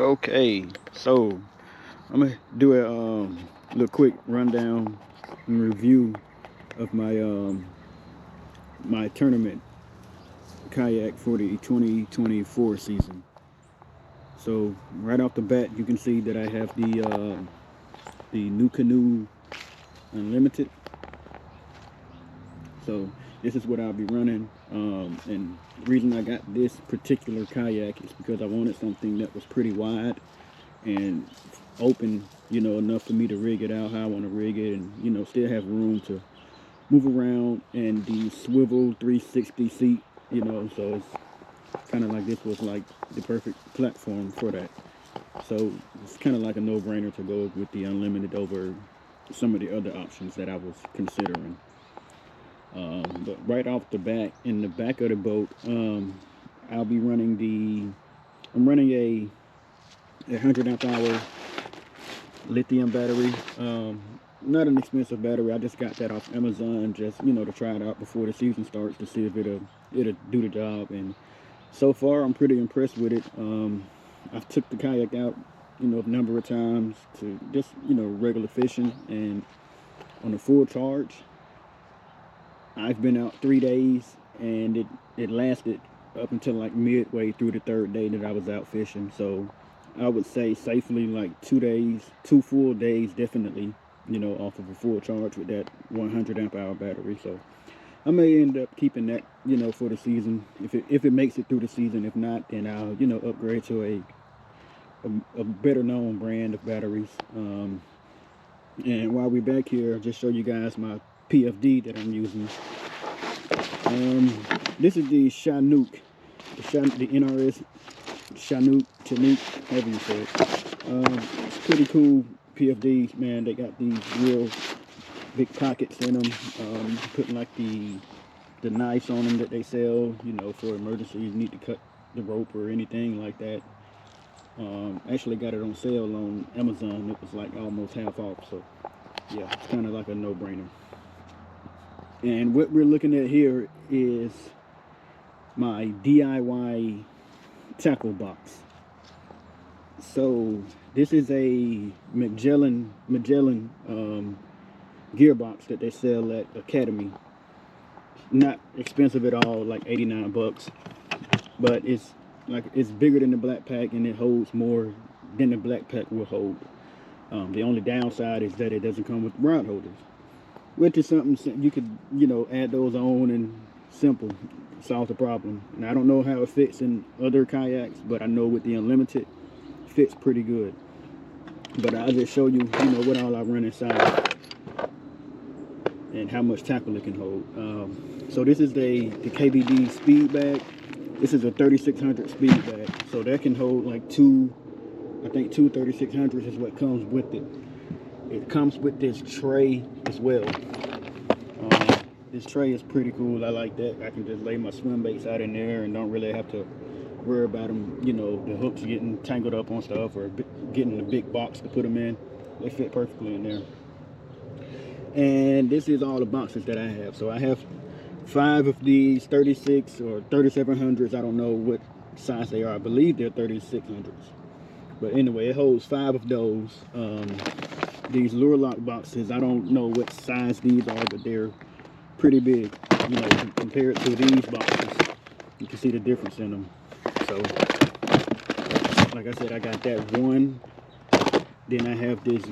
Okay, so I'm gonna do a little quick rundown and review of my tournament kayak for the 2024 season. So right off the bat, you can see that I have the Nucanoe Unlimited. So this is what I'll be running. And the reason I got this particular kayak is because I wanted something that was pretty wide and open, enough for me to rig it out how I want to rig it, and still have room to move around, and the swivel 360 seat, so it's kind of like this was like the perfect platform for that. So it's kind of like a no-brainer to go with the unlimited over some of the other options that I was considering. But right off the bat, in the back of the boat, I'll be running I'm running a 100 amp hour lithium battery. Not an expensive battery. I just got that off Amazon, just to try it out before the season starts to see if it'll do the job. And so far, I'm pretty impressed with it. I've took the kayak out, a number of times to just regular fishing, and on a full charge, I've been out 3 days, and it lasted up until like midway through the third day that I was out fishing. So I would say safely like 2 days, 2 full days definitely, off of a full charge with that 100 amp hour battery. So I may end up keeping that, for the season, if it makes it through the season. If not, then I'll upgrade to a better known brand of batteries. And while we're back here, I'll just show you guys my PFD that I'm using. This is the Chinook, the NRS Chinook, however you say it. It's pretty cool PFDs, man. They got these real big pockets in them. You can put like the knives on them that they sell, for emergency. You need to cut the rope or anything like that. Actually got it on sale on Amazon. It was like almost half off. So yeah, it's kind of like a no-brainer. And what we're looking at here is my DIY tackle box. So this is a Magellan Gear Box that they sell at Academy. Not expensive at all, like 89 bucks. But it's bigger than the black pack, and it holds more than the black pack will hold. The only downside is that it doesn't come with rod holders, which is something you could, add those on, and simple, solve the problem. And I don't know how it fits in other kayaks, but I know with the Unlimited, it fits pretty good. But I'll just show you, what all I run inside and how much tackle it can hold. So this is the KBD speed bag. This is a 3600 speed bag. So that can hold like two 3600s is what comes with it. It comes with this tray as well. This tray is pretty cool. I like that. I can just lay my swim baits out in there and don't really have to worry about them, the hooks getting tangled up on stuff or getting the big box to put them in. They fit perfectly in there. And this is all the boxes that I have. So I have 5 of these 36 or 3700s. I don't know what size they are. I believe they're 3600s. But anyway, it holds 5 of those. These lure lock boxes, I don't know what size these are, but they're pretty big, compared to these boxes. You can see the difference in them. So like I said, I got that one. Then I have this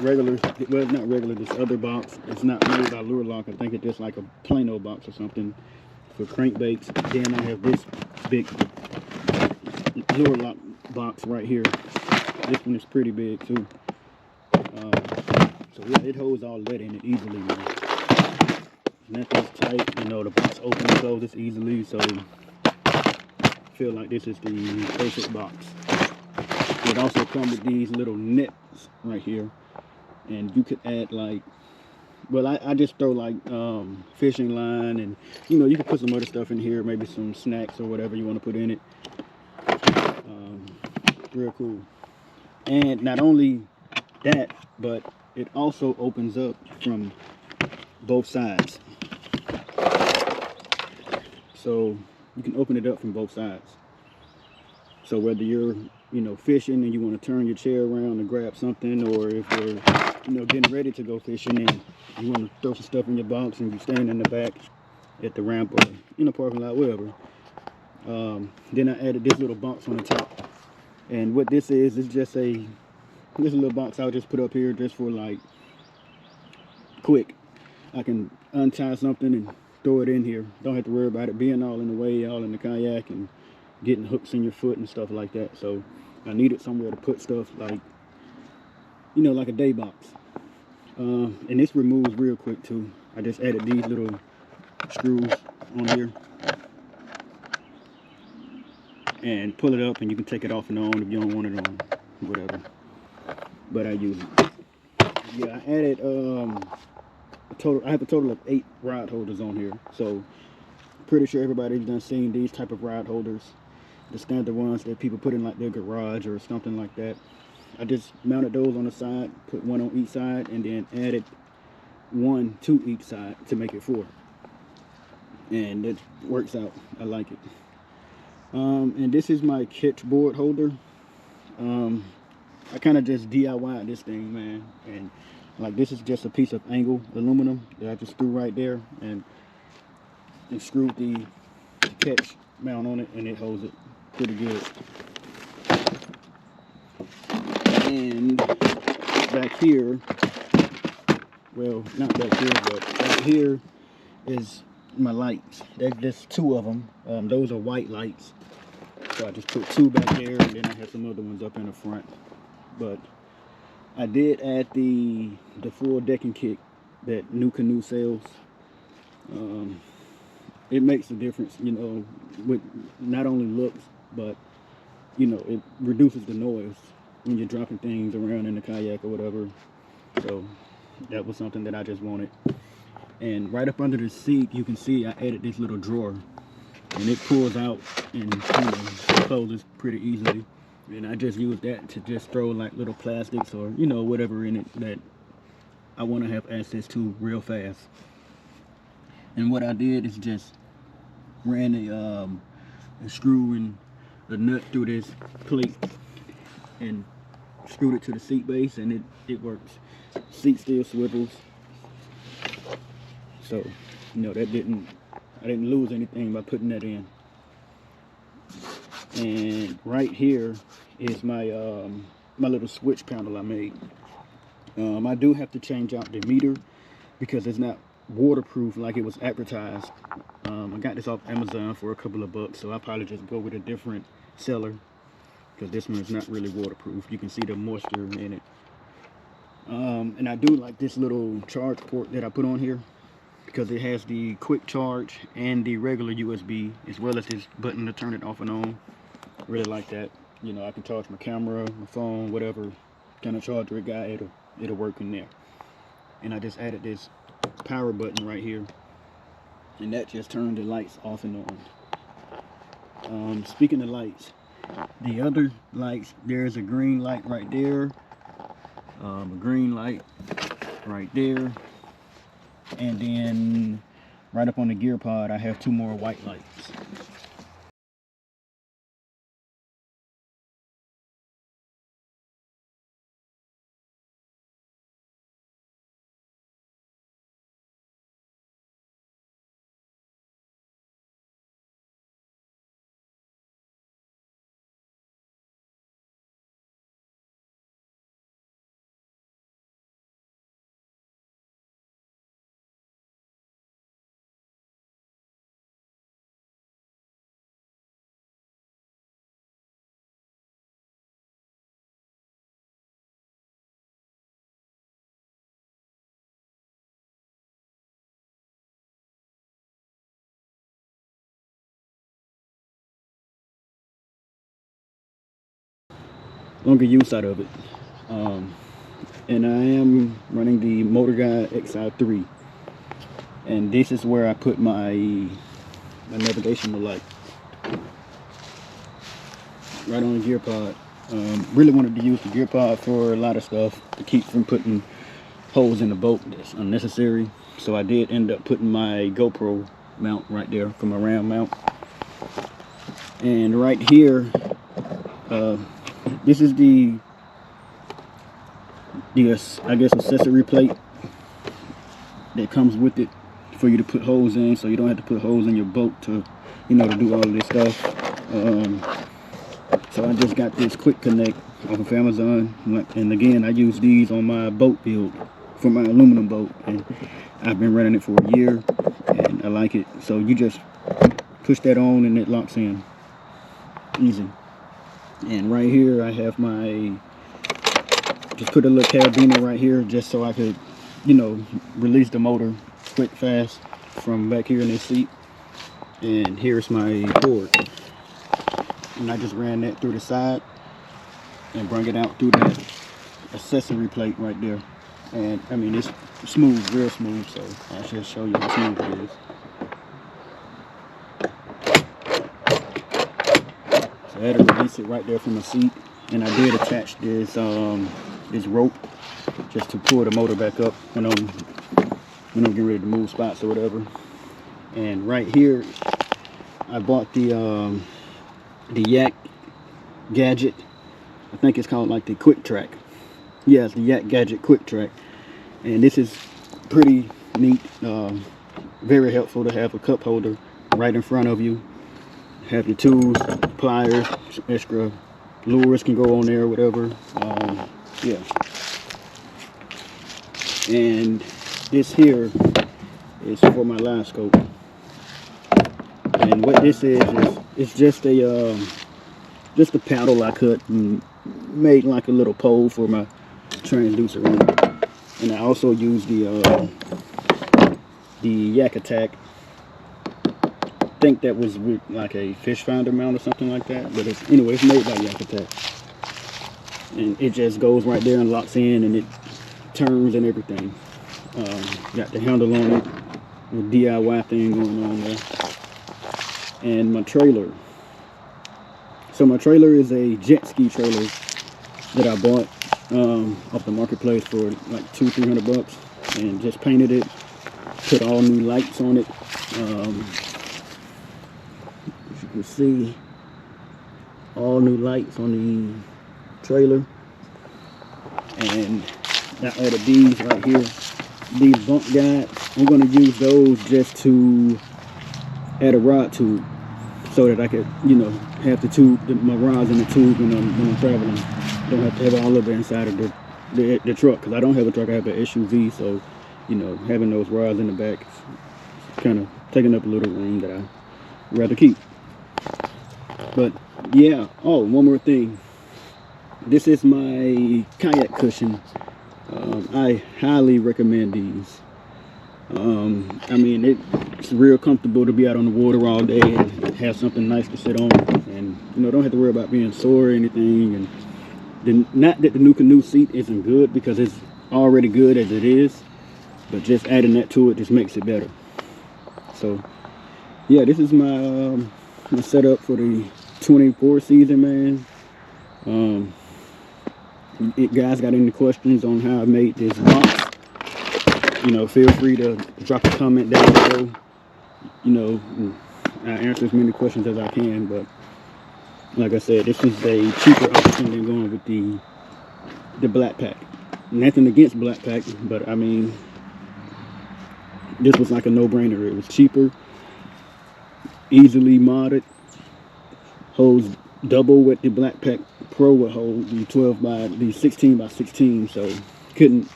regular, well, not regular, this other box. It's not made by Lure Lock. I think it's just like a Plano box or something for crankbaits. Then I have this big Lure Lock box right here. This one is pretty big too. So yeah, it holds all that in it easily, man. Nothing's tight, the box opens and closes easily, so I feel like this is the perfect box. It also comes with these little nets right here, and you could add like, well, I just throw like fishing line, and you can put some other stuff in here, maybe some snacks or whatever you want to put in it. Real cool. And not only that, but it also opens up from both sides. So you can open it up from both sides. So whether you're you know, fishing and you want to turn your chair around to grab something, or if you're, you know, getting ready to go fishing and you want to throw some stuff in your box and you're standing in the back at the ramp or in the parking lot, whatever. Then I added this little box on the top, and what this is just this little box I'll just put up here just for like quick. I can untie something and throw it in here. Don't have to worry about it being all in the way, all in the kayak and getting hooks in your foot and stuff like that. So I needed somewhere to put stuff like, you know, like a day box. And this removes real quick too. I just added these little screws on here and pull it up, and you can take it off and on if you don't want it on, whatever. But I use it. Yeah, I added I have a total of 8 rod holders on here. So pretty sure everybody's done seen these type of rod holders, the standard ones that people put in like their garage or something like that. I just mounted those on the side, put one on each side, and then added one to each side to make it 4. And it works out. I like it. And this is my catch board holder. I kind of just DIY'd this thing, man. And like, this is just a piece of angle aluminum that I just threw right there, and screwed the catch mount on it, and it holds it pretty good. And back here, well, not back here, but back here is my lights. There's just 2 of them. Those are white lights. So I just put 2 back there, and then I have some other ones up in the front. But I did add the full decking kit that Nucanoe sells. It makes a difference, you know, with not only looks, but, you know, it reduces the noise when you're dropping things around in the kayak or whatever. So that was something that I just wanted. And right up under the seat, you can see I added this little drawer, and it pulls out and, you know, closes pretty easily. And I just use that to just throw like little plastics or, you know, whatever in it that I want to have access to real fast. And what I did is just ran a screw and the nut through this plate and screwed it to the seat base, and it works. Seat still swivels. So, you know, I didn't lose anything by putting that in. And right here is my my little switch panel I made. I do have to change out the meter because it's not waterproof like it was advertised. I got this off Amazon for a couple of bucks, so I'll probably just go with a different seller because this one's not really waterproof. You can see the moisture in it. And I do like this little charge port that I put on here because it has the quick charge and the regular USB, as well as this button to turn it off and on. Really like that. You know, I can charge my camera, my phone, whatever kind of charger it got, it'll work in there. And I just added this power button right here, and that just turned the lights off and on. Speaking of lights, the other lights, there's a green light right there, a green light right there, and then right up on the gear pod I have 2 more white lights. Longer use out of it. And I am running the Motor Guide XI3, and this is where I put my navigational light, right on the gear pod. Really wanted to use the gear pod for a lot of stuff to keep from putting holes in the boat that's unnecessary. So I did end up putting my GoPro mount right there for my RAM mount. And right here, This is the I guess accessory plate that comes with it for you to put holes in, so you don't have to put holes in your boat to, you know, to do all of this stuff. So I just got this quick connect off of Amazon, and again, I use these on my boat build for my aluminum boat, and I've been running it for a year and I like it. So you just push that on and it locks in easy. And right here I have my, just put a little carabiner right here just so I could, you know, release the motor quick, fast from back here in this seat. And here's my board, and I just ran that through the side and bring it out through that accessory plate right there. And I mean, it's smooth, real smooth, so I'll just show you how smooth it is. So I had to release it right there from the seat, and I did attach this this rope just to pull the motor back up when I'm getting ready to move spots or whatever. And right here I bought the Yak gadget. I think it's called like the Quick Track. Yeah, it's the Yak gadget Quick Track, and this is pretty neat. Very helpful to have a cup holder right in front of you. Have your tools, pliers, extra lures can go on there, whatever. Yeah. And this here is for my Livescope. And what this is it's just a paddle I cut and made like a little pole for my transducer on it. And I also use the Yak Attack. I think that was with like a fish finder mount or something like that. But anyway, it's made by Yak Attack. And it just goes right there and locks in, and it turns and everything. Got the handle on it, the DIY thing going on there. And my trailer. So my trailer is a jet ski trailer that I bought off the marketplace for like $200-300 bucks, and just painted it, put all new lights on it. As you can see, all new lights on the trailer. And I added these right here, these bump guides. I'm going to use those just to add a rod tube, so that I could, you know, have the tube, my rods in the tube when I'm traveling. Don't have to have it all over inside of the truck, because I don't have a truck, I have an SUV, so, you know, having those rods in the back is kind of taking up a little room that I rather keep. But yeah, oh, one more thing. This is my kayak cushion. I highly recommend these. I mean, it's real comfortable to be out on the water all day and have something nice to sit on, and, you know, don't have to worry about being sore or anything. And not that the Nucanoe seat isn't good, because it's already good as it is, but just adding that to it just makes it better. So yeah, this is my my setup for the 24 season, man. If guys got any questions on how I made this box, you know, feel free to drop a comment down below. You know, I answer as many questions as I can, but like I said, this is a cheaper option than going with the black pack. Nothing against black pack, but I mean, this was like a no-brainer. It was cheaper, easily modded, holds double what the black pack Pro would hold, the 16 by 16, so couldn't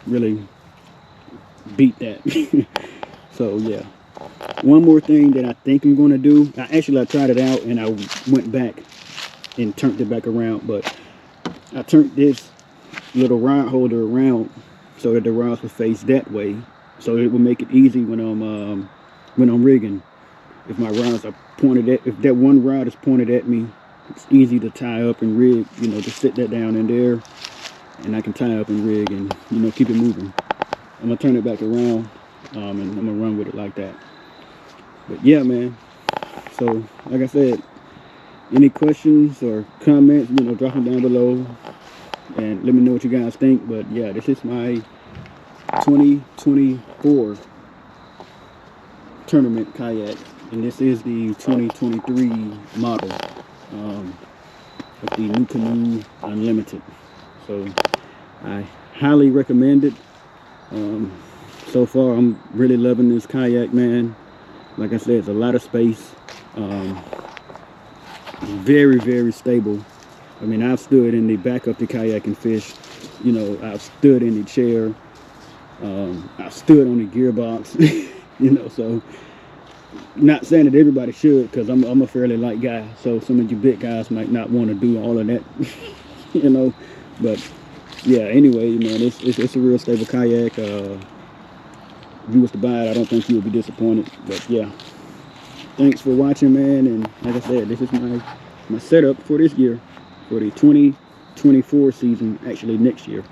really beat that. So yeah, one more thing that I think I'm going to do, I tried it out and I went back and turned it back around, but I turned this little rod holder around so that the rods would face that way, so it would make it easy when I'm rigging. If my rods are pointed at, if that one rod is pointed at me, it's easy to tie up and rig, you know, just sit that down in there and I can tie up and rig and, you know, keep it moving. I'm gonna turn it back around and I'm gonna run with it like that. But yeah, man, so like I said, any questions or comments, you know, drop them down below and let me know what you guys think. But yeah, this is my 2024 tournament kayak, and this is the 2023 model. with the Nucanoe Unlimited. So I highly recommend it. So far I'm really loving this kayak, man. Like I said, it's a lot of space. Very, very stable. I mean, I've stood in the back of the kayak and fished. You know, I've stood in the chair. I've stood on the gearbox. You know, so not saying that everybody should, because I'm a fairly light guy. So some of you big guys might not want to do all of that. You know, but yeah. Anyway, man, it's a real stable kayak. If you was to buy it, I don't think you would be disappointed. But yeah. Thanks for watching, man, and like I said, this is my setup for this year, for the 2024 season, actually next year.